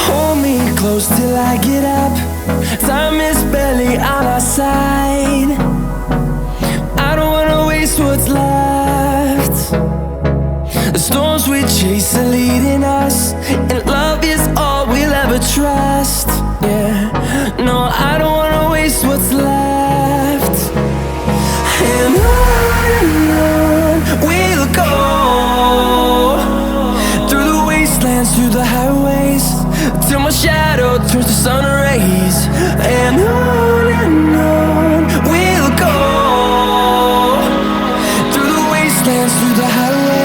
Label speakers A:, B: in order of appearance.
A: Hold me close till I get up. Time is barely on our side. I don't wanna waste what's left. The storms we chase are leading us, and love is all we'll ever trust. Yeah, no, I don't wanna waste what's left. And on we'll go, through the wastelands, through the highways, till my shadow turns to sun rays. And on we'll go, through the wastelands, through the highways.